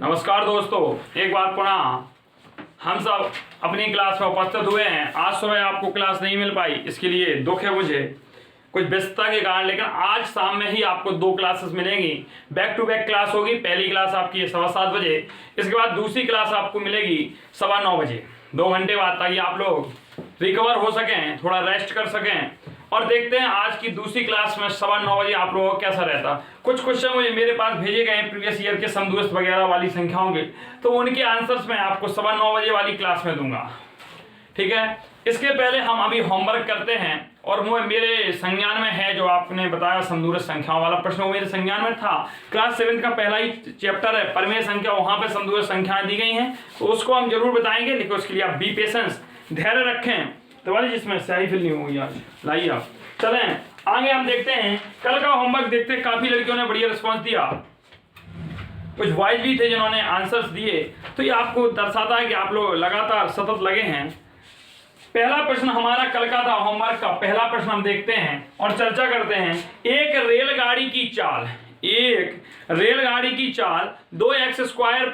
नमस्कार दोस्तों, एक बार पुनः हम सब अपनी क्लास में उपस्थित हुए हैं। आज सुबह आपको क्लास नहीं मिल पाई, इसके लिए दुख है मुझे, कुछ व्यस्तता के कारण। लेकिन आज शाम में ही आपको 2 क्लासेस मिलेंगी। बैक टू बैक क्लास होगी। पहली क्लास आपकी 7:15 बजे, इसके बाद दूसरी क्लास आपको मिलेगी 9:15 बजे, 2 घंटे बाद, ताकि आप लोग रिकवर हो सकें, थोड़ा रेस्ट कर सकें। और देखते हैं आज की दूसरी क्लास में 9:15 बजे आप लोगों को कैसा रहता। कुछ क्वेश्चन मुझे मेरे पास भेजे गए हैं प्रीवियस ईयर के समदूरस्थ वगैरह वाली संख्याओं के, तो उनके आंसर्स मैं आपको 9:15 बजे वाली क्लास में दूंगा। ठीक है, इसके पहले हम अभी होमवर्क करते हैं। और वो मेरे संज्ञान में है जो आपने बताया समदूरस्थ संख्याओं वाला प्रश्न, वो मेरे संज्ञान में था। क्लास 7 का पहला ही चैप्टर है परिमेय संख्या, वहां पे समदूरस्थ संख्याएं दी गई हैं, तो उसको हम जरूर बताएंगे। लेकिन उसके लिए आप बी पेशेंस, धैर्य रखें। तो वाली जिसमें स्याही फिल नहीं होगी आज, लाइए आप। चलें आगे हम देखते हैं कल का होमवर्क देखते हैं। काफी लड़कियों ने बढ़िया रिस्पॉन्स दिया, कुछ बॉयज भी थे जिन्होंने आंसर्स दिए, तो ये आपको दर्शाता है कि आप लोग लगातार सतत लगे हैं। पहला प्रश्न हमारा कल का था होमवर्क का। पहला प्रश्न हम देखते हैं और चर्चा करते हैं। एक रेलगाड़ी की चाल 2x²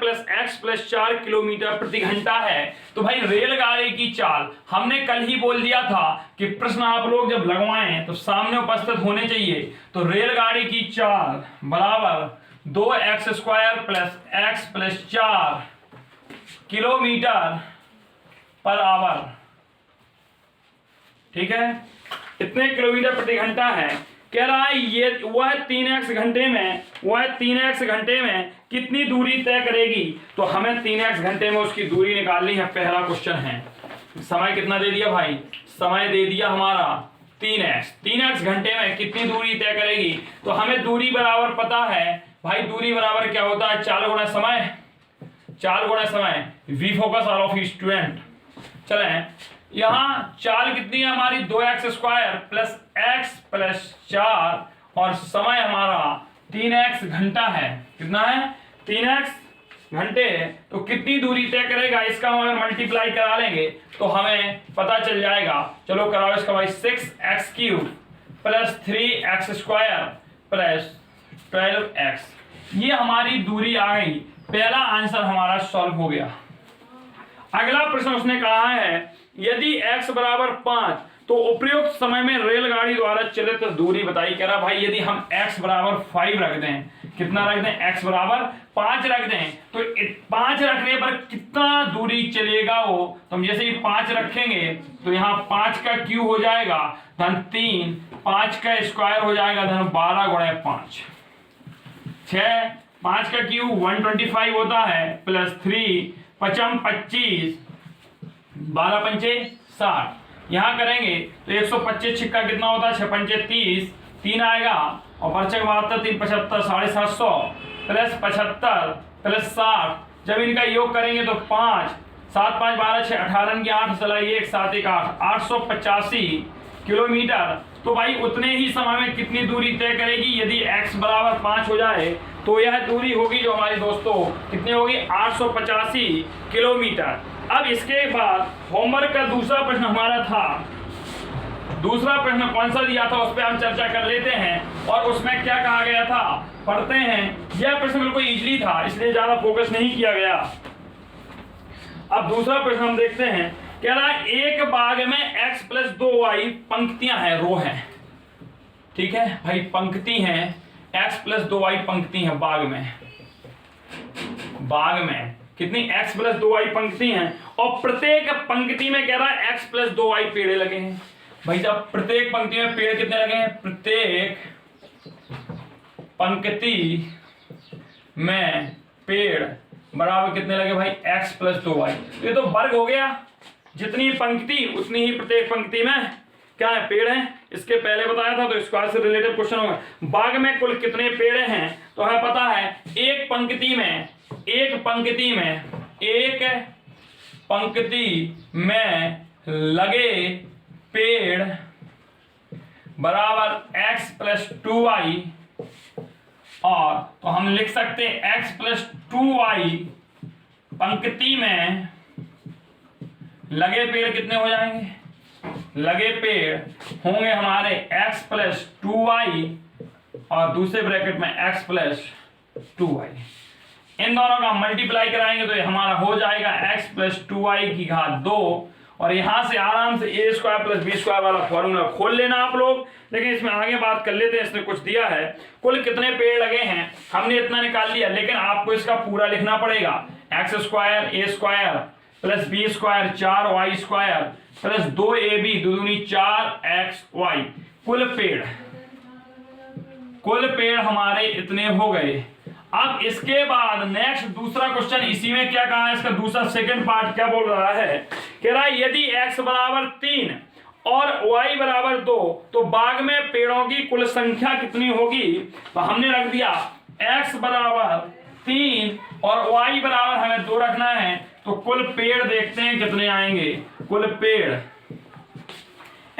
+ x + 4 किलोमीटर प्रति घंटा है। तो भाई रेलगाड़ी की चाल हमने कल ही बोल दिया था कि प्रश्न आप लोग जब लगवाएं तो सामने उपस्थित होने चाहिए। तो रेलगाड़ी की चाल बराबर 2x² + x + 4 kilometre per hour. ठीक है, इतने किलोमीटर प्रति घंटा है। कह रहा है ये वह 3x घंटे में कितनी दूरी तय करेगी। तो हमें 3x घंटे में उसकी दूरी निकालनी है। पहला क्वेश्चन है। समय कितना दे दिया भाई? समय दे दिया हमारा 3x घंटे में कितनी दूरी तय करेगी। तो हमें दूरी बराबर पता है भाई। दूरी बराबर क्या होता है? 4 गुणा समय। We focus all of student. चलें, यहाँ चाल कितनी है हमारी? 2x² + x + 4 और समय हमारा 3x घंटा है। कितना है? 3x घंटे। तो कितनी दूरी तय करेगा, इसका हम अगर मल्टीप्लाई करा लेंगे तो हमें पता चल जाएगा। चलो कराओ इसका भाई। 6x³ + 3x² + 12x, ये हमारी दूरी आ गई। पहला आंसर हमारा सॉल्व हो गया। अगला प्रश्न उसने कहा है यदि x बराबर 5 तो उपयुक्त समय में रेलगाड़ी द्वारा चलित दूरी बताइए। कह रहा भाई यदि हम x बराबर 5 रख दें, कितना रख दें? x बराबर 5 रख दें, तो 5 रखने पर कितना दूरी चलेगा वो। तो हम जैसे ही 5 रखेंगे तो यहाँ 5 का क्यूब हो जाएगा धन 3, 5 का स्क्वायर हो जाएगा धन 12 गुणे 5, 6, 5 का क्यूब 125 होता है + 3, 5 25, 12 पंचे 60। यहाँ करेंगे तो 125 छिक्का कितना होता है? 6 पंचे 30, 3 आएगा और बर्चक 72, 3 75, 750 + 75 + 60। जब इनका योग करेंगे तो 5, 7, 5, 12, 6, 18 की 8 चलाई 1, 7, 1, 8, 885 किलोमीटर। तो भाई उतने ही समय में कितनी दूरी तय करेगी? यदि x बराबर 5 हो जाए तो यह दूरी होगी जो हमारी दोस्तों कितनी होगी? 885 किलोमीटर। अब इसके बाद होमवर्क का दूसरा प्रश्न हमारा था। दूसरा प्रश्न कौन सा दिया था उस पर हम चर्चा कर लेते हैं। और उसमें क्या कहा गया था पढ़ते हैं। यह प्रश्न बिल्कुल इजीली था, इसलिए ज्यादा फोकस नहीं किया गया। अब दूसरा प्रश्न हम देखते हैं। कह रहा है एक बाग में x + 2y पंक्तियां हैं, रो हैं। ठीक है भाई, पंक्ति हैं, x + 2y पंक्ति हैं बाग में कितनी? x + 2y पंक्ति हैं और प्रत्येक पंक्ति में कह रहा है x + 2y पेड़ लगे हैं। भाई साहब प्रत्येक पंक्ति में पेड़ कितने लगे हैं? प्रत्येक पंक्ति में पेड़ बराबर कितने लगे भाई? x + 2y। ये तो वर्ग हो गया, जितनी पंक्ति उतनी ही प्रत्येक पंक्ति में क्या है? पेड़ हैं। इसके पहले बताया था तो स्क्वायर से रिलेटेड क्वेश्चन होगा। बाग में कुल कितने पेड़ हैं? तो हमें पता है एक पंक्ति में लगे पेड़ बराबर x + 2y। और तो हम लिख सकते हैं x + 2y पंक्ति में लगे पेड़ कितने हो जाएंगे? लगे पेड़ होंगे हमारे x + 2y और दूसरे ब्रैकेट में x + 2y। इन दोनों का मल्टीप्लाई कराएंगे तो ये हमारा हो जाएगा x प्लस 2y की घात 2, और यहां से आराम से a square plus B square वाला फॉर्मूला खोल लेना आप लोग। लेकिन इसमें आगे बात कर लेते हैं, इसने कुछ दिया है कुल कितने पेड़ लगे हैं, हमने इतना निकाल लिया, लेकिन आपको इसका पूरा लिखना पड़ेगा। X square a square plus B square 4y square plus 2ab दूनी 4xy, कुल पेड़ हमारे इतने हो गए। अब इसके बाद नेक्स्ट दूसरा क्वेश्चन, इसी में क्या कहा है, इसका दूसरा सेकंड पार्ट क्या बोल रहा है, कह रहा है यदि x बराबर 3 और y बराबर 2 तो बाग में पेड़ों की कुल संख्या कितनी होगी। तो हमने रख दिया x बराबर 3 और y बराबर हमें 2 रखना है, तो कुल पेड़ देखते हैं कितने आएंगे। कुल पेड़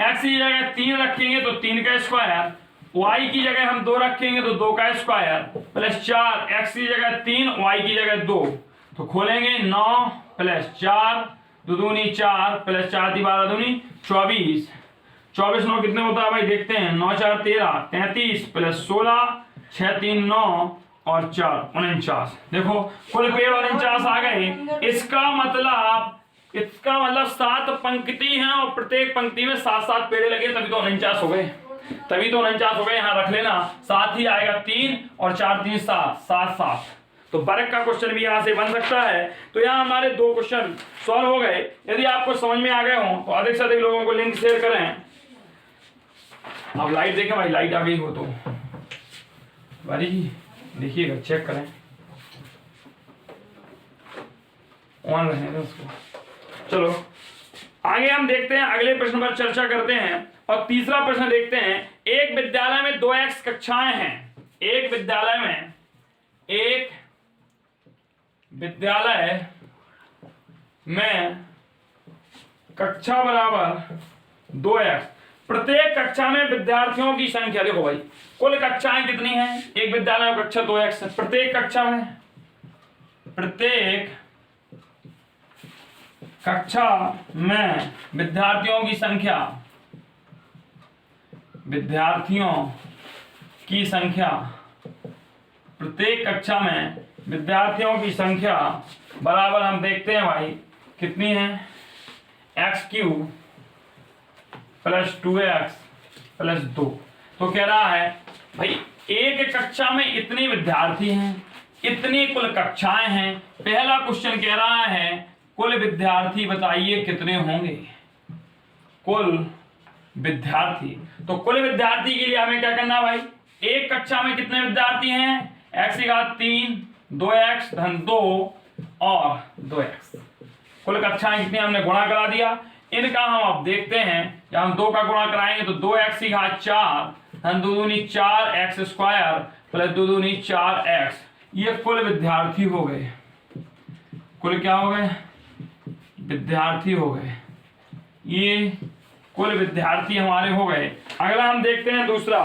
x की जगह 3 रखेंगे तो 3 का स्क्वायर, y की जगह हम 2 रखेंगे तो 2 का स्क्वायर प्लस 4, x की जगह 3 y की जगह 2, तो खोलेंगे 9 प्लस 4 दूनी 4 प्लस 4 12 दूनी 24, 24 9 कितने होता है भाई, देखते हैं 9 4 13 33 प्लस 16 6 3 9 और 4 49। देखो कुल पेड़ 49 आ गए। इसका मतलब 7 पंक्ति हैं और प्रत्येक पंक्ति में 7-7 पेड़ लगे, तभी तो 49 हो गए, यहाँ रख लेना। 7 ही आएगा 3 और 4 3 7 7 7, तो वर्ग का क्वेश्चन भी यहाँ से बन सकता है। तो यहाँ हमारे 2 क्वेश्चन सॉल्व हो गए। यदि आपको समझ में आ गए हो तो अधिक से अधिक लोगों को लिंक शेयर करें। अब लाइट देखें भाई, लाइट आ गई हो तो भाई देखिएगा, चेक करें, ऑन रहेगा उसको। चलो आगे हम देखते हैं, अगले प्रश्न पर चर्चा करते हैं। और तीसरा प्रश्न देखते हैं, एक विद्यालय में 2x कक्षाएं हैं। एक विद्यालय में कक्षा बराबर 2x, प्रत्येक कक्षा में विद्यार्थियों की संख्या, देखो भाई कुल कक्षाएं कितनी हैं, एक विद्यालय में कक्षा 2x है, प्रत्येक कक्षा में विद्यार्थियों की संख्या, प्रत्येक कक्षा में विद्यार्थियों की संख्या बराबर हम देखते हैं भाई कितनी है, x³ प्लस 2x प्लस 2। तो कह रहा है भाई एक कक्षा में इतने विद्यार्थी हैं, इतनी कुल कक्षाएं हैं। पहला क्वेश्चन कह रहा है कुल विद्यार्थी बताइए कितने होंगे, कुल विद्यार्थी। तो कुल विद्यार्थी के लिए हमें क्या करना भाई, एक कक्षा में कितने विद्यार्थी हैं, x की घात 3 2x धन 2 और 2x, कुल कक्षाएं कितनी हमने गुणा करा दिया। इनका हम अब देखते हैं, जब हम 2 का गुणा कराएंगे तो 2x की घात 4 धन 2 दूनी 4x स्क्वायर प्लस 2 दूनी 4x, ये कुल विद्यार्थी हो गए। कुल क्या हो गए, विद्यार्थी हो गए, ये कुल विद्यार्थी हमारे हो गए। अगला हम देखते हैं दूसरा,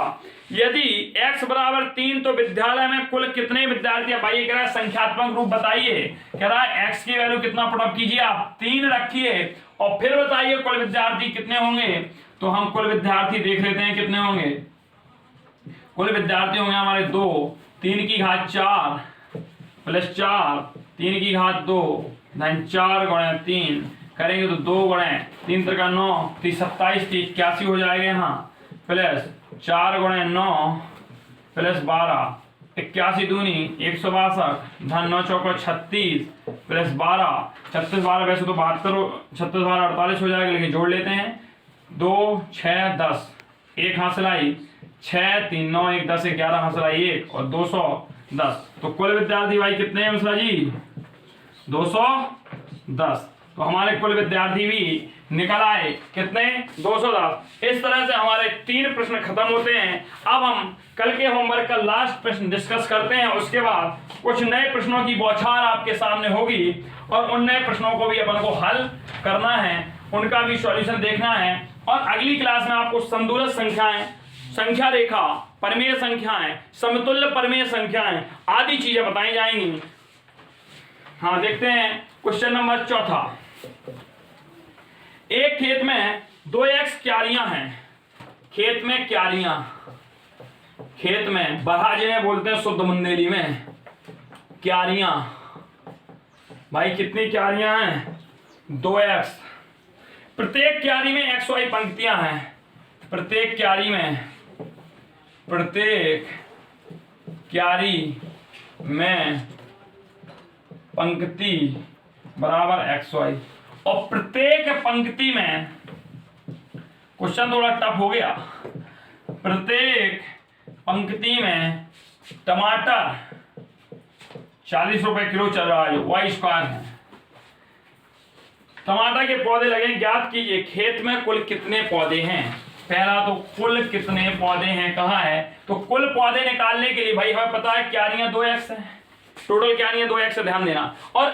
यदि x बराबर 3 तो विद्यालय में कुल कितने विद्यार्थी है। भाई ये कह रहा है संख्यात्मक रूप बताइए, कह रहा है x की वैल्यू कितना पुटअप कीजिए आप, 3 रखिए और फिर बताइए कुल विद्यार्थी कितने होंगे। तो हम कुल विद्यार्थी देख लेते हैं कितने होंगे। कुल विद्यार्थी होंगे हमारे 2, 3 की घात 4 प्लस 4 3 की घात 2 धन 4 गुणे 3 करेंगे तो 2 गुणे 3 3 9 27 81 हो जाएगा यहाँ, प्लस 4 गुणे 9 प्लस 12 81 दूनी 162 धन 9 चौको 36 प्लस 12 36 12 वैसे तो 72 36 12 48 हो जाएगा, लेकिन जोड़ लेते हैं 2 6 10 1 हासिल आई 6 3 9 1 10 11 हासिल आई 1 और 210। तो कुल विद्यार्थी भाई कितने हैं मिश्रा जी, 210। तो हमारे कुल विद्यार्थी भी निकल आए कितने, 210। इस तरह से हमारे 3 प्रश्न खत्म होते हैं। अब हम कल के होमवर्क का लास्ट प्रश्न डिस्कस करते हैं, उसके बाद कुछ नए प्रश्नों की बौछार आपके सामने होगी और उन नए प्रश्नों को भी अपन को हल करना है, उनका भी सॉल्यूशन देखना है। और अगली क्लास में आपको संतुलित संख्याएं, संख्या रेखा, परमेय संख्याएं, समतुल्य परमेय संख्याएं आदि चीजें बताई जाएंगी। हाँ देखते हैं क्वेश्चन नंबर 4। एक खेत में 2x क्यारियां हैं, खेत में क्यारियां, खेत में बरहा जिन्हें बोलते हैं शुद्ध बुंदेली में, क्यारियां, भाई कितनी क्यारियां हैं? 2x। प्रत्येक क्यारी में एक्स वाई पंक्तियां हैं। प्रत्येक क्यारी में पंक्ति बराबर एक्स वाई, और प्रत्येक पंक्ति में, क्वेश्चन थोड़ा टफ हो गया, प्रत्येक पंक्ति में टमाटर 40 रुपए किलो चल रहा है, जो वाई स्क्वायर है। टमाटर के पौधे लगे, ज्ञात कीजिए खेत में कुल कितने पौधे हैं। पहला तो कुल कितने पौधे हैं कहाँ है, तो कुल पौधे निकालने के लिए भाई हमें पता है क्यारियां 2x है, टोटल क्यारियां 2x है, ध्यान देना, और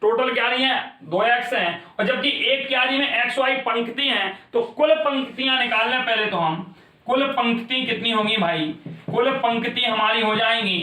टोटल क्यारियां 2x हैं, और जबकि एक क्यारी में एक्स वाई पंक्ति हैं, तो कुल पंक्तियां निकालना। पहले तो हम कुल पंक्ति कितनी होंगी भाई, कुल पंक्ति हमारी हो जाएंगी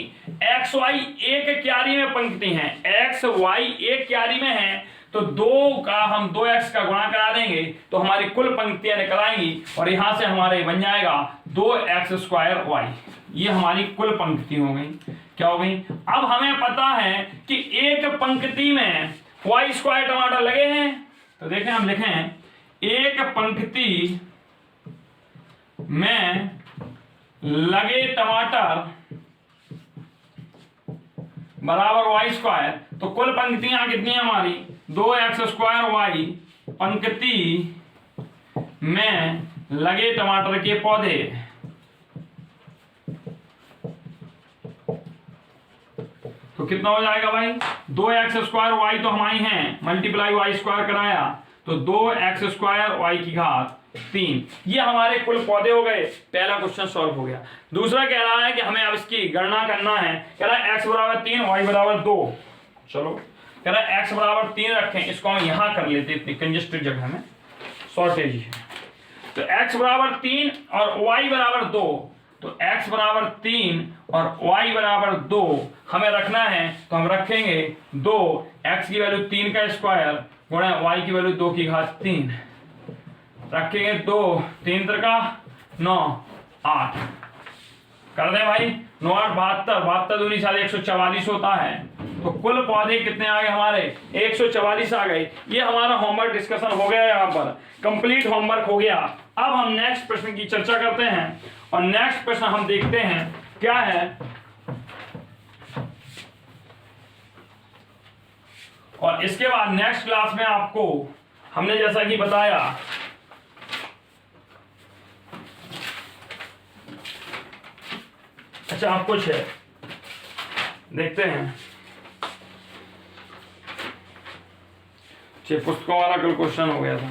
एक्स वाई, एक क्यारी में पंक्ति है, एक्स वाई एक क्यारी में है, तो 2 का हम 2x का गुणा करा देंगे तो हमारी कुल पंक्तियां निकल आएंगी, और यहां से हमारे बन जाएगा 2x स्क्वायर वाई। ये हमारी कुल पंक्ति हो गई। क्या हो गई? अब हमें पता है कि एक पंक्ति में वाई स्क्वायर टमाटर लगे हैं, तो देखें हम लिखें एक पंक्ति में लगे टमाटर बराबर वाई स्क्वायर, तो कुल पंक्तियां कितनी है हमारी 2x स्क्वायर वाई, पंक्ति में लगे टमाटर के पौधे, तो कितना हो जाएगा भाई 2x स्क्वायर वाई तो हमारी हैं, मल्टीप्लाई वाई स्क्वायर कराया तो 2x स्क्वायर वाई की घात 3। ये हमारे कुल पौधे हो गए। पहला क्वेश्चन सॉल्व हो गया। दूसरा कह रहा है कि हमें अब इसकी गणना करना है। कह रहा है x बराबर 3 y बराबर 2। चलो कह रहा है x बराबर 3 रखें, इसको हम यहां कर लेते, इतनी कंजेस्टेड जगह में शॉर्टेज है। तो x बराबर 3 और y बराबर 2, तो x बराबर 3 और y बराबर 2 हमें रखना है, तो हम रखेंगे 2, x की वैल्यू 3 का स्क्वायर गुणा y की वैल्यू 2 की घात 3, रखेंगे 2 3 का 9 8 कर दें भाई, 9 8 72, 72 दूनी 144 होता है। तो कुल पौधे कितने आ गए हमारे 144 आ गए। ये हमारा होमवर्क डिस्कशन हो गया, यहाँ पर कंप्लीट होमवर्क हो गया। अब हम नेक्स्ट प्रश्न की चर्चा करते हैं, और नेक्स्ट प्रश्न हम देखते हैं क्या है, और इसके बाद नेक्स्ट क्लास में आपको हमने जैसा कि बताया अच्छा आप कुछ है देखते हैं, पुस्तकों वाला कल क्वेश्चन हो गया था।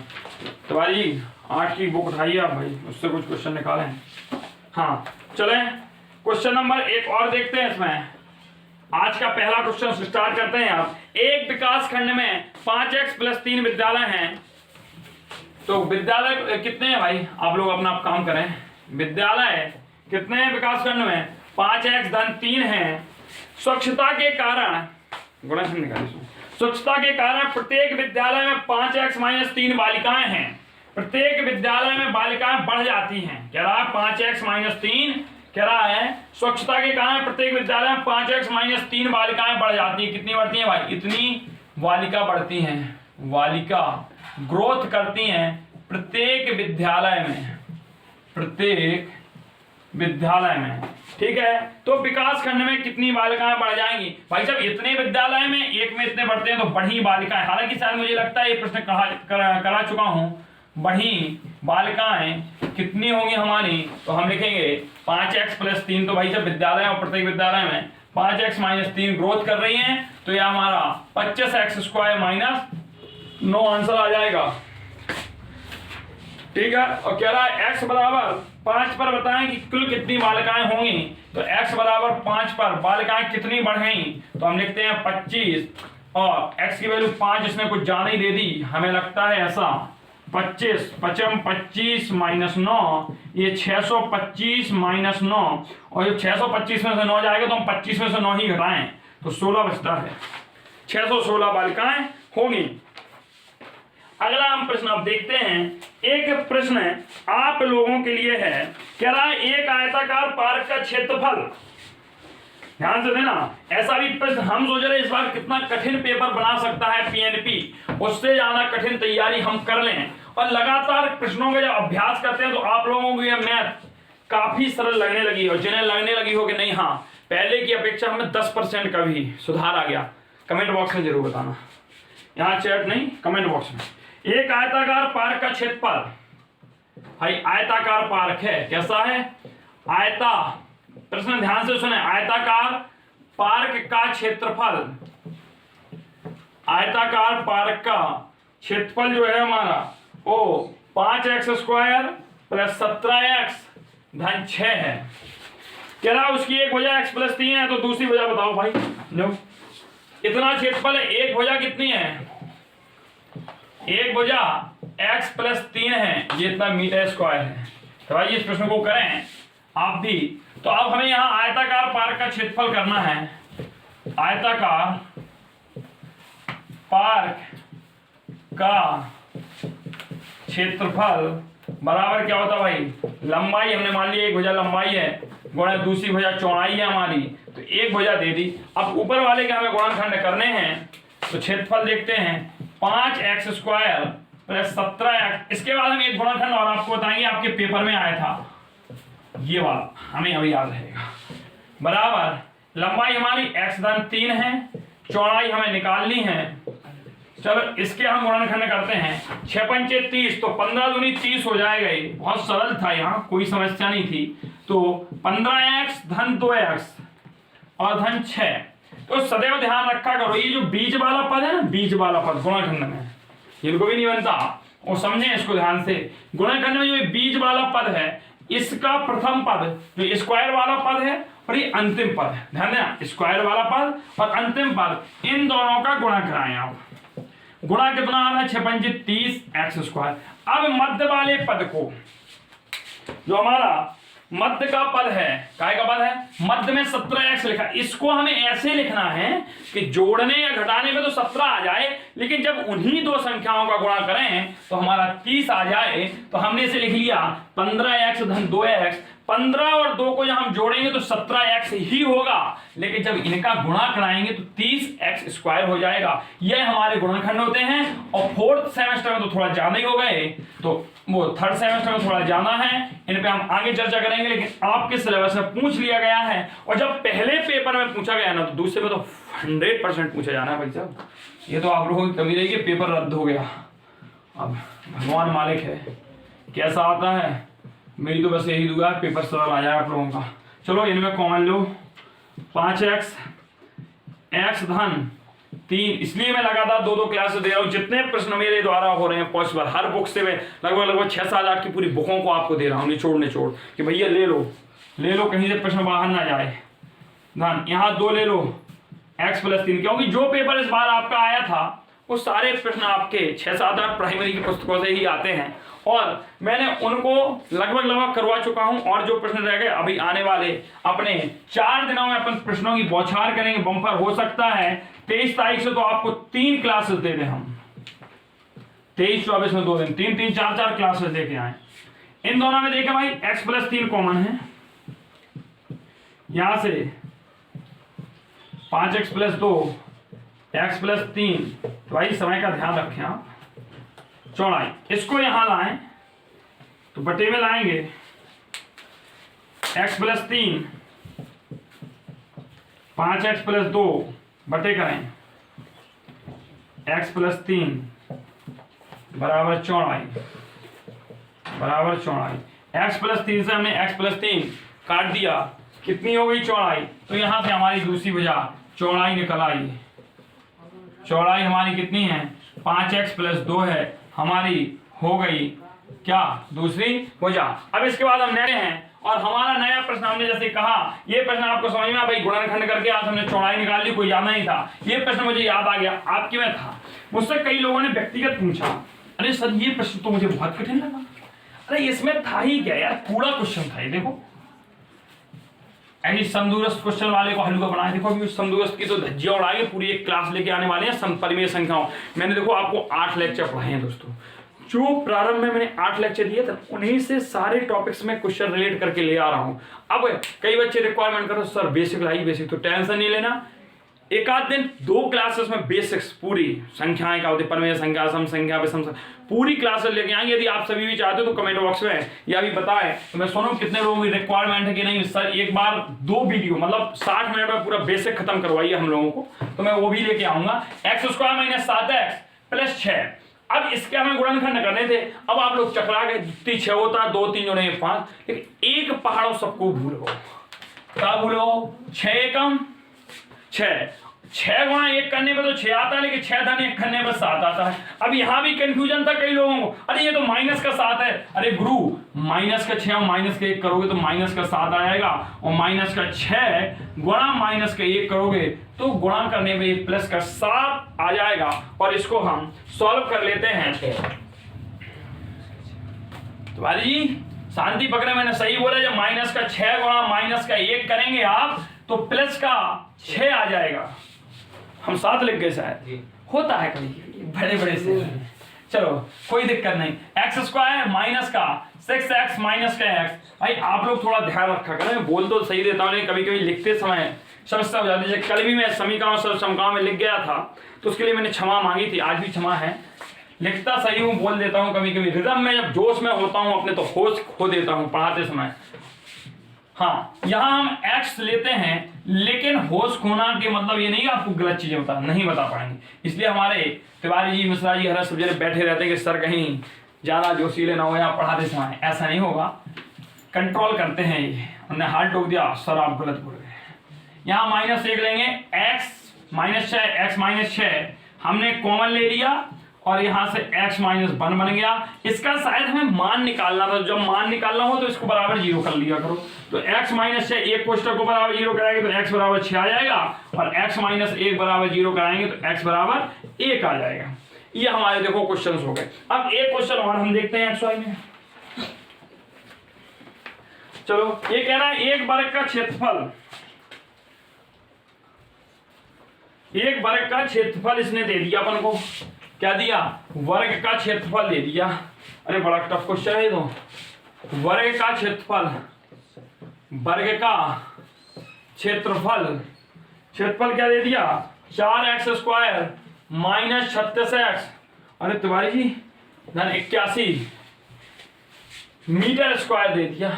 तो भाई 8 की बुक उठाइए आप भाई, उससे कुछ क्वेश्चन निकालें। हाँ चलें क्वेश्चन नंबर 1 और देखते हैं। इसमें आज का पहला क्वेश्चन स्टार्ट करते हैं। आप एक विकास खंड में 5x + 3 विद्यालय हैं, तो विद्यालय कितने हैं भाई, आप लोग अपना काम करें। विद्यालय कितने हैं विकास खंड में, 5x + 3 हैं। स्वच्छता के कारण गुणनफल निकालिए। स्वच्छता के कारण प्रत्येक विद्यालय में 5x - 3 बालिकाएं हैं। प्रत्येक विद्यालय में बालिकाएं बढ़ जाती हैं। कह रहा है 5x - 3, कह रहा है स्वच्छता के कारण प्रत्येक विद्यालय में 5x - 3 बालिकाएं बढ़ जाती हैं। कितनी बढ़ती हैं भाई, इतनी बालिका बढ़ती हैं, बालिका ग्रोथ करती हैं प्रत्येक विद्यालय में, प्रत्येक विद्यालय में। ठीक है, तो विकास खंड में कितनी बालिकाएं बढ़ जाएंगी भाई, जब इतने विद्यालय में एक में इतने बढ़ते हैं तो बढ़ी बालिकाएं। हालांकि शायद मुझे लगता है ये प्रश्न करा चुका हूं, बढ़ी बालिकाएं कितनी होंगी हमारी, तो हम लिखेंगे 5x + 3। तो भाई जब विद्यालय और प्रत्येक विद्यालय में 5x - 3 ग्रोथ कर रही हैं, तो यह हमारा 25x² - 9 आंसर आ जाएगा। ठीक है, और कह रहा है x बराबर 5 पर बताएं कि कुल कितनी बालिकाएं होंगी। तो x बराबर 5 पर बालिकाएं कितनी बढ़ गई, तो हम लिखते हैं 25, और x की वैल्यू 5 इसने कुछ ज्यादा ही दे दी, हमें लगता है ऐसा। 25 पचम 25 - 9, ये 625 - 9, और जब 625 में से 9 जाएगा तो हम 25 में से 9 ही घटाएं तो 16 बचता है। 616 बालिकाएं होंगी। अगला हम प्रश्न अब देखते हैं। एक प्रश्न आप लोगों के लिए है, कह रहा है एक आयताकार पार्क का क्षेत्रफल, ध्यान से देना। ऐसा भी प्रश्न हम सोच रहे इस बार कितना कठिन पेपर बना सकता है पीएनपी, उससे ज्यादा कठिन तैयारी हम कर लें और लगातार प्रश्नों का जब अभ्यास करते हैं तो आप लोगों को यह मैथ काफी सरल लगने लगी हो। जिन्हें लगने लगी हो कि नहीं हाँ पहले की अपेक्षा हमें 10% का भी सुधार आ गया, कमेंट बॉक्स में जरूर बताना। यहाँ चैट नहीं, कमेंट बॉक्स में। एक आयताकार पार्क का क्षेत्रफल, भाई आयताकार पार्क है, कैसा है? आयता, प्रश्न ध्यान से सुने, आयताकार पार्क का क्षेत्रफल, आयताकार पार्क का क्षेत्रफल जो है हमारा वो 5x² + 17x धन 6 है। कह रहा उसकी एक भुजा x + 3 है, तो दूसरी भुजा बताओ भाई। लो इतना क्षेत्रफल है, एक भुजा कितनी है? एक भुजा x + 3 है, ये इतना मीटर स्क्वायर है। तो भाई इस प्रश्न को करें आप भी। तो अब हमें यहां आयताकार पार्क का क्षेत्रफल करना है। आयताकार पार्क का क्षेत्रफल बराबर क्या होता है भाई? लंबाई हमने मान ली एक भुजा लंबाई है गुणा दूसरी भुजा चौड़ाई है हमारी, तो एक भुजा दे दी। अब ऊपर वाले के हमें गुणनखंड करने हैं, तो क्षेत्रफल देखते हैं 5x² + 17x। इसके बाद हम एक गुणनखंड और आपको बताएंगे, आपके पेपर में आया था ये वाला, हमें अभी याद रहेगा। बराबर लंबाई हमारी x धन 3 है, चौड़ाई हमें निकालनी है। चलो इसके हम गुणनखंड करते हैं। 6 पंचे 30, तो 15 दूनी 30 हो जाएगा। ये बहुत सरल था, यहाँ कोई समस्या नहीं थी। तो 15x धन 2x और धन 6। तो सदैव ध्यान रखा करो ये जो बीच वाला पद है ना, बीच वाला पद गुणनखंड में इनको भी नहीं बनता, और समझे इसको ध्यान से। गुणनखंड में जो ये बीच वाला पद है इसका प्रथम पद जो स्क्वायर वाला पद है और ये अंतिम पद है, ध्यान देना, स्क्वायर वाला पद और अंतिम पद, इन दोनों का गुणा कराएं आप। गुणा कितना आ रहा है? 6 पंचे 30x²। अब मध्य वाले पद को, जो हमारा मध्य का पद है, काय का पद है? मध्य में 17x लिखा, इसको हमें ऐसे लिखना है कि जोड़ने या घटाने में तो 17 आ जाए, लेकिन जब उन्हीं दो संख्याओं का गुणा करें तो हमारा 30 आ जाए। तो हमने इसे लिख लिया 15x धन 2x। 15 और 2 को जब हम जोड़ेंगे तो 17x ही होगा, लेकिन जब इनका गुणा कराएंगे तो 30x² हो जाएगा। यह हमारे गुणनखंड होते हैं। और 4th सेमेस्टर में तो थोड़ा ज्यादा ही हो गए, तो वो 3rd सेमेस्टर में थोड़ा ज्यादा है, इन पे हम आगे चर्चा करेंगे, लेकिन आपके सिलेबस में पूछ लिया गया है। और जब पहले पेपर में पूछा गया ना, तो दूसरे में तो 100% पूछा जाना है भाई साहब। ये तो आप लोगों की कमी रही है, पेपर रद्द हो गया। अब भगवान मालिक है, कैसा आता है, मेरी तो बस यही दुआ है पेपर सरल आ जाए आप लोगों का। चलो इनमें कॉमन लो, 5x x धन 3। इसलिए मैं लगातार 2-2 क्लास दे रहा हूँ। जितने प्रश्न मेरे द्वारा हो रहे हैं पॉसिबल, हर बुक से मैं लगभग 6-7 8 की पूरी बुकों को आपको दे रहा हूँ, निचोड़ कि भैया ले लो, कहीं से प्रश्न बाहर ना जाए। धन यहाँ 2 ले लो, x + 3, क्योंकि जो पेपर इस बार आपका आया था वो सारे प्रश्न आपके 6-7 8 प्राइमरी की पुस्तकों से ही आते हैं, और मैंने उनको लगभग करवा चुका हूं। और जो प्रश्न रह गए अभी आने वाले अपने 4 दिनों में अपन प्रश्नों की बौछार करेंगे, बम्पर हो सकता है। 23 तारीख से तो आपको 3 क्लासेस दे दें हम, 23-24 में 2 दिन, 3-3 4-4 क्लासेस देके आए। इन दोनों में देखें भाई x + 3 कॉमन है, यहां से 5x + 2 x + 3। तो भाई समय का ध्यान रखें आप। चौड़ाई इसको यहां लाएं तो बटे में लाएंगे, x + 3 5x + 2 बटे करें x + 3 बराबर चौड़ाई, x + 3 से हमने x + 3 काट दिया, कितनी हो गई चौड़ाई? तो यहां से हमारी दूसरी भुजा चौड़ाई निकल आई। चौड़ाई हमारी कितनी है? 5x + 2 है, हमारी हो गई क्या? दूसरी भुजा। अब इसके बाद हम नए हैं और हमारा नया प्रश्न, हमने जैसे कहा ये प्रश्न आपको समझ में आ भाई, गुणनखंड करके आज हमने चौड़ाई निकाल ली, कोई याद नहीं था। ये प्रश्न मुझे याद आ गया, आपके में था, मुझसे कई लोगों ने व्यक्तिगत पूछा, अरे सर ये प्रश्न तो मुझे बहुत कठिन लगा। अरे इसमें था ही क्या यार, पूरा क्वेश्चन था ये। देखो ऐसी समदूरस्थ क्वेश्चन वाले को हलवा बनाए। देखो अभी समदूरस्थ की तो धज्जियां उड़ाएंगे, पूरी एक क्लास लेके आने वाले हैं परिमेय संख्याओं। मैंने देखो आपको 8 लेक्चर पढ़ाए हैं दोस्तों, जो प्रारंभ में मैंने 8 लेक्चर दिए थे उन्हीं से सारे टॉपिक्स में क्वेश्चन रिलेट करके ले आ रहा हूं। अब कई बच्चे रिक्वायरमेंट करो सर बेसिक लाई बेसिक, तो टेंशन नहीं लेना, एक आध दिन 2 क्लासेस में बेसिक्स पूरी संख्याएं का होती, परमेय संख्या, सम संख्या, विषम संख्या, पूरी क्लासेस लेके आएंगे। यदि आप सभी भी चाहते हो तो कमेंट बॉक्स में या भी बताएं तो मैं सुनूं कितने लोगों की रिक्वायरमेंट है कि नहीं सर एक बार 2 वीडियो मतलब 60 मिनट में पूरा बेसिक खत्म करवाइए हम लोगों को, तो मैं वो भी लेके आऊंगा। x² - 7x + 6, अब इसके हमें गुणनखंड करने थे। अब आप लोग चकरा गए, 6 होता है, 2 3 जोड़े 5, लेकिन एक पहाड़ों सबको भूलो, क्या भूलो, 6 एकम 6, 6 गुणा 1 करने पर तो 6 आता है, लेकिन 6 धन 1 करने पर 7 आता है। अब यहां भी कंफ्यूजन था कई लोगों को, अरे ये तो माइनस का 7 है, अरे गुरु माइनस का 6 और माइनस का 1 करोगे तो माइनस का 7 आ जाएगा, और माइनस का 6 गुणा माइनस का 1 करोगे तो गुणा करने में प्लस का 7 आ जाएगा। और इसको हम सॉल्व कर लेते हैं। तो भाई जी शांति पकड़े, मैंने सही बोला, जब माइनस का 6 गुणा माइनस का 1 करेंगे आप तो प्लस का 6 आ जाएगा। हम 7 लिख गए शायद, होता है कभी बड़े बड़े से, चलो कोई दिक्कत नहीं। x² माइनस का 6x माइनस का x, भाई आप लोग थोड़ा ध्यान रखा करें, बोल तो सही देता हूँ, कभी कभी लिखते समय समस्या हो जाती है। कल भी मैं समीकरण और समकाओं में लिख गया था तो उसके लिए मैंने क्षमा मांगी थी, आज भी क्षमा है, लिखता सही हूँ, बोल देता हूँ कभी कभी रिदम में, जब जोश में होता हूँ अपने तो होश खो देता हूँ पढ़ाते समय। हाँ, यहां हम x लेते हैं, लेकिन होश खोना के मतलब ये नहीं कि आपको गलत चीजें नहीं बता पाएंगे, इसलिए हमारे तिवारी जी, मिश्रा जी, हर सब्जेक्ट बैठे रहते हैं कि सर कहीं ज्यादा जोशीले ना हो यहाँ पढ़ाते समय, ऐसा नहीं होगा, कंट्रोल करते हैं। ये उन्होंने हाथ टोक दिया, सर आप गलत बोल रहे हैं। यहाँ -1 लेंगे, x - 6 हमने कॉमन ले लिया और यहां से x - 1 बन गया। इसका शायद हमें मान निकालना था, जब मान निकालना हो तो इसको बराबर 0 कर लिया करो। तो x - 6 एक कोष्ठक को बराबर 0 कराएंगे तो x बराबर 6 आ जाएगा, और x - 1 बराबर 0 कराएंगे तो x बराबर 1 आ जाएगा। ये हमारे देखो क्वेश्चन हो गए। अब एक क्वेश्चन और हम देखते हैं xy में। चलो, ये कह रहा है एक वर्ग का क्षेत्रफल, एक वर्ग का क्षेत्रफल इसने दे दिया अपन को, क्या दिया, वर्ग का क्षेत्रफल दे दिया। अरे बड़ा टफ क्वेश्चन है, तो वर्ग का क्षेत्रफल, वर्ग का क्षेत्रफल, क्षेत्रफल क्या दे दिया, 4x² - 36x, अरे तिवारी जी धन 81 मीटर स्क्वायर दे दिया।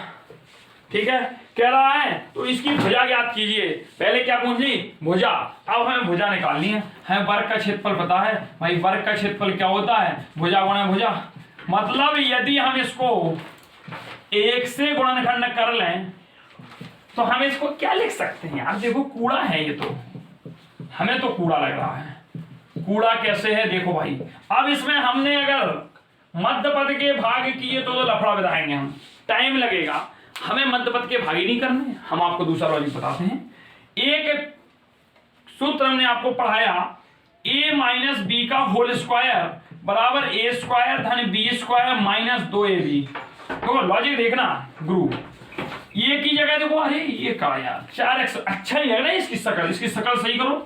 ठीक है, कह रहा है तो इसकी भुजा ज्ञात कीजिए। पहले क्या पूछी, भुजा, अब हमें भुजा निकालनी है। हमें वर्ग का क्षेत्रफल पता है, भाई वर्ग का क्षेत्रफल क्या होता है, भुजा गुणा भुजा। मतलब यदि हम इसको 1 से गुणनखंड कर लें तो हम इसको क्या लिख सकते हैं यार, देखो कूड़ा है ये, तो हमें तो कूड़ा लग रहा है। कूड़ा कैसे है देखो भाई, अब इसमें हमने अगर मध्य पद के भाग किए तो लफड़ा बताएंगे हम, टाइम लगेगा। हमें मध्य पद के भागी नहीं करने, हम आपको दूसरा लॉजिक बताते हैं। एक सूत्र हमने आपको पढ़ाया, a - b का होल स्क्वायर बराबर a² धन b² - 2ab। तो लॉजिक देखना गुरु, ये की जगह देखो, अरे ये कहा यार 4x, अच्छा ही लग रहा है इसकी शकल सही करो,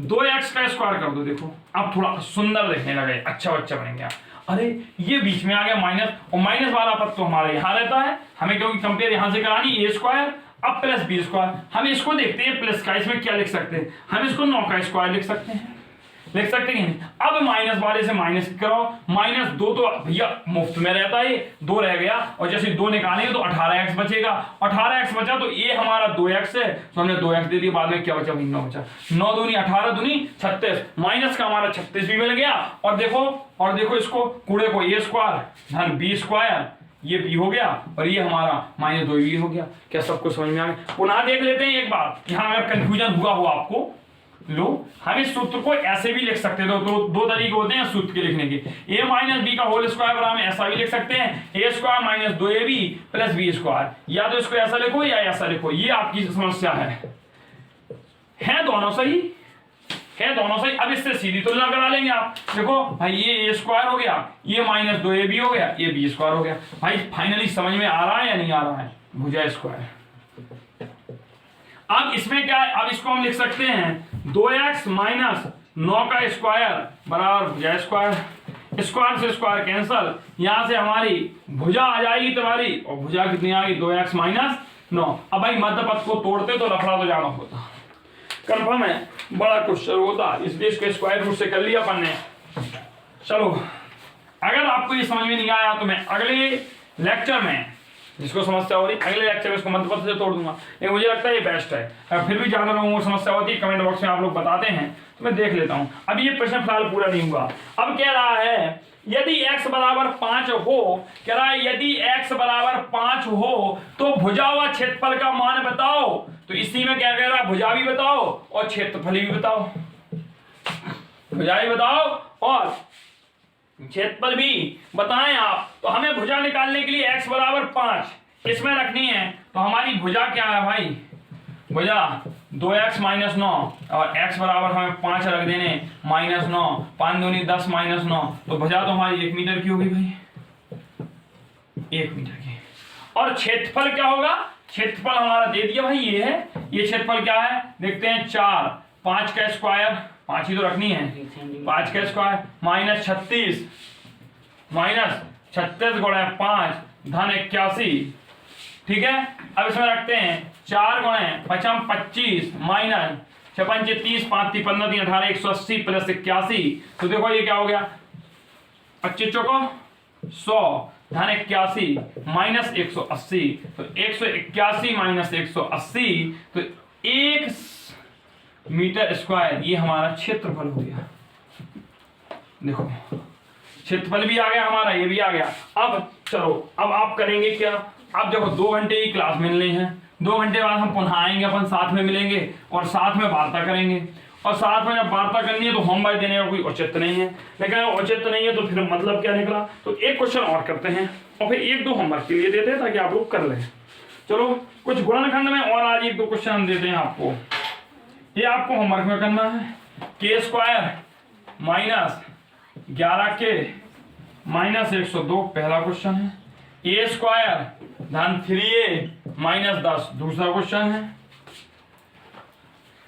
2x का स्क्वायर कर दो, देखो अब थोड़ा सुंदर देखने लगे, अच्छा बच्चा बन गया। अरे ये बीच में आ गया माइनस, और माइनस वाला पद तो हमारा यहाँ रहता है, हमें क्योंकि कंपेयर यहाँ से करानी, a² अब प्लस b²। हम इसको देखते हैं प्लस का, इसमें क्या लिख सकते हैं, हम इसको 9 का स्क्वायर लिख सकते हैं, लिख सकते हैं। अब माइनस वाले से माइनस करो, -2 तो भैया मुफ्त में रहता है, 2 रह गया, और जैसे 2 निकालेंगे तो 18x बचेगा, 18x बचा तो ये हमारा 2x है, तो हमने 2x दे दिया, बाद में क्या बचा, 9 बचा, 9 दूनी 18 दूनी 36, माइनस का हमारा 36 भी मिल गया। और देखो इसको कूड़े को a² धन b², ये b हो गया, और ये हमारा -2b हो गया। क्या सबको समझ में आ गया? पुनः देख लेते हैं एक बार, यहाँ अगर कंफ्यूजन हुआ हो आपको, लो हम इस सूत्र को ऐसे भी लिख सकते हैं, तो 2 तरीके होते हैं सूत्र के लिखने के, a - b का होल स्क्वायर बराबर ऐसा भी लिख सकते हैं, a² - 2ab + b², या तो इसको ऐसा लिखो या ऐसा लिखो, ये आपकी समस्या है दोनों सही है, दोनों सही। अब इससे सीधी तुलना करा लेंगे आप, देखो भाई ये a² हो गया, ये -2ab हो गया, ये b² हो गया। भाई फाइनली समझ में आ रहा है या नहीं आ रहा है, भुजा स्क्वायर। अब इसमें क्या है, अब इसको हम लिख सकते हैं 2x - 9 का स्क्वायर बराबर भुजा स्क्वायर, स्क्वायर से स्क्वायर कैंसल, यहां से हमारी भुजा आ जाएगी तुम्हारी, और भुजा कितनी आ गई 2x माइनस 9। अब भाई मध्य पथ को तोड़ते तो लफड़ा तो जाना होता, कंफर्म है, बड़ा क्वेश्चन होता, इसलिए इसके स्क्वायर रूट से कर लिया अपन ने। चलो अगर आपको ये समझ में नहीं आया तो मैं अगले लेक्चर में, जिसको समस्या हो रही अगले लेक्चर में इसको मध्य पथ से तोड़ दूंगा, लेकिन मुझे लगता है ये बेस्ट है। अगर फिर भी ज्यादा लोगों को समस्या होती है कमेंट बॉक्स में आप लोग बताते हैं तो मैं देख लेता हूँ। अब ये प्रश्न फिलहाल पूरा नहीं हुआ। अब कह रहा है यदि x बराबर 5 हो, कह रहा है यदि x बराबर 5 हो तो भुजा व क्षेत्रफल का मान बताओ। तो इसी में क्या कह रहा है, भुजा भी बताओ और क्षेत्रफल भी बताओ, भुजा भी बताओ और क्षेत्रफल भी बताएं आप। तो हमें भुजा निकालने के लिए x बराबर 5 इसमें रखनी है, तो हमारी भुजा क्या है भाई, भुजा 2x माइनस 9 और x बराबर हमें 5 रख देने माइनस 9, 5 दूनी 10 माइनस 9, तो भुजा तो हमारी 1 मीटर की होगी भाई, 1 मीटर की। और क्षेत्रफल क्या होगा, क्षेत्रफल हमारा दे दिया भाई, ये है, ये क्षेत्रफल क्या है देखते हैं, 4, 5 का स्क्वायर, 5 ही तो रखनी है, 5 का स्क्वायर माइनस 36, माइनस 36 गुणे 5 धन 81, ठीक है। अब इसमें रखते हैं 4 गुणे 5 25 माइनस 6 5 30 5 3 15 3 18 180 प्लस 81, तो देखो ये क्या हो गया, 25 चौको 100 धन 81 माइनस 180, तो 181 माइनस 180, तो 1 मीटर स्क्वायर ये हमारा क्षेत्रफल हो गया। देखो क्षेत्रफल भी आ गया हमारा, ये भी आ गया। अब चलो अब आप करेंगे क्या, अब देखो 2 घंटे की क्लास मिलनी है, 2 घंटे बाद हम पुनः आएंगे, अपन साथ में मिलेंगे और साथ में वार्ता करेंगे, और साथ में जब वार्ता करनी है तो होमवर्क देने का कोई औचित्य नहीं है, लेकिन औचित्य नहीं है तो फिर मतलब क्या निकला, तो एक क्वेश्चन और करते हैं और फिर 1-2 होमवर्क के लिए देते हैं ताकि आप लोग कर लें। चलो कुछ गुणनखंड में और आज 1-2 क्वेश्चन हम देते हैं आपको, ये आपको होमवर्क में करना है। के स्क्वायर माइनस 11k माइनस 102 पहला क्वेश्चन है, ए स्क्वायर धन 3a माइनस 10 दूसरा क्वेश्चन है।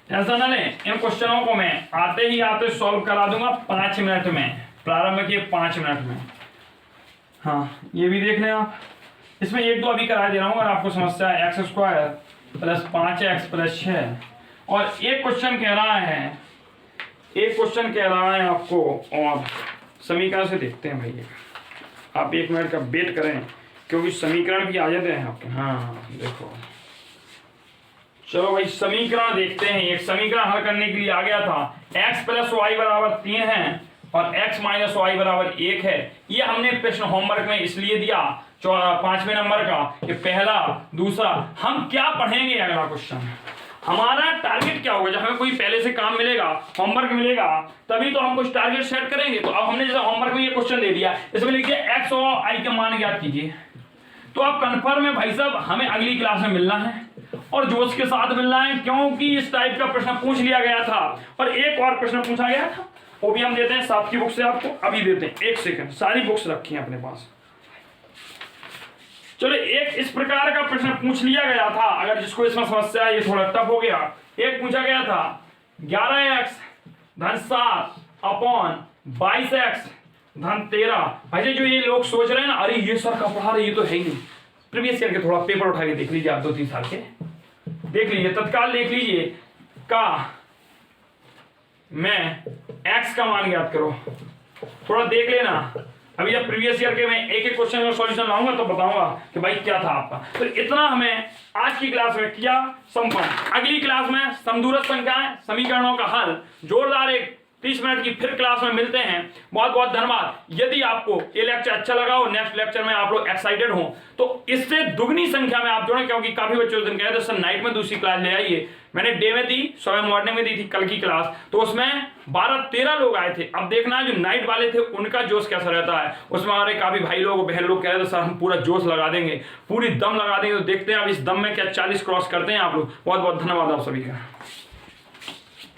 ऐसा ना लें, इन क्वेश्चनों को मैं आते ही आते सॉल्व करा दूंगा 5 मिनट में, प्रारंभ के 5 मिनट में। हाँ ये भी देख लें आप, इसमें 1-2 अभी करा दे रहा हूँ। अगर आपको समस्या है x square plus 5x plus 6, और एक क्वेश्चन कह रहा है, एक क्वेश्चन कह रहा है आपको, और समीकरण से देखते हैं भाई, आप 1 मिनट का वेट करें क्योंकि समीकरण भी आ जाते हैं आपके। हाँ देखो चलो भाई समीकरण देखते हैं। एक समीकरण हल करने के लिए आ गया था, x प्लस वाई बराबर 3 है और x माइनस वाई बराबर 1 है। ये हमने प्रश्न होमवर्क में इसलिए दिया 5वें नंबर का कि पहला दूसरा हम क्या पढ़ेंगे, अगला क्वेश्चन हमारा टारगेट क्या होगा। जब हमें कोई पहले से काम मिलेगा, होमवर्क मिलेगा, तभी तो हम कुछ टारगेट सेट करेंगे। तो अब हमने जैसे होमवर्क में ये क्वेश्चन दे दिया, इसमें लिखिए x और i के मान ज्ञात कीजिए। तो आप कन्फर्म है भाई साहब, हमें अगली क्लास में मिलना है और जोश के साथ मिलना है, क्योंकि इस टाइप का प्रश्न पूछ लिया गया था। और एक और प्रश्न पूछा गया था, वो भी हम देते हैं साथ की बुक से, आपको अभी देते हैं, 1 सेकंड, सारी बुक्स रखी हैं अपने पास। चलो एक इस प्रकार का प्रश्न पूछ लिया गया था, अगर जिसको इसमें समस्या है, ये थोड़ा टफ हो गया। एक पूछा गया था 11x धन 7 अपॉन 22x धन 13। भाई जो ये लोग सोच रहे हैं ना, अरे ये सर का पढ़ा रहे, ये तो है ही नहीं, प्रीवियस ईयर के थोड़ा पेपर उठा के देख लीजिए आप, 2-3 साल के देख लीजिए, तत्काल देख लीजिए का मैं x का मान ज्ञात करो, थोड़ा देख लेना। अभी जब प्रीवियस ईयर के मैं एक क्वेश्चन का सॉल्यूशन लाऊंगा तो बताऊंगा कि भाई क्या था आपका। तो इतना हमें आज की क्लास में किया संपन्न। अगली क्लास में समदूरस्थ संख्याएं, समीकरणों का हल, जोरदार एक 30 मिनट की फिर क्लास में मिलते हैं। बहुत बहुत धन्यवाद। यदि आपको ये लेक्चर अच्छा लगा हो, नेक्स्ट लेक्चर में आप लोग एक्साइटेड हो, तो इससे दुगनी संख्या में आप जुड़े, क्योंकि काफी बच्चे उस दिन कहे थे सर नाइट में दूसरी क्लास ले आइए। मैंने डे में दी, सुबह मॉर्निंग में दी थी कल की क्लास, तो उसमें 12-13 लोग आए थे। अब देखना है जो नाइट वाले थे उनका जोश कैसा रहता है। उसमें हमारे काफी भाई लोग, बहन लोग कह रहे थे सर हम पूरा जोश लगा देंगे, पूरी दम लगा देंगे। तो देखते हैं अब इस दम में क्या 40 क्रॉस करते हैं आप लोग। बहुत बहुत धन्यवाद आप सभी का।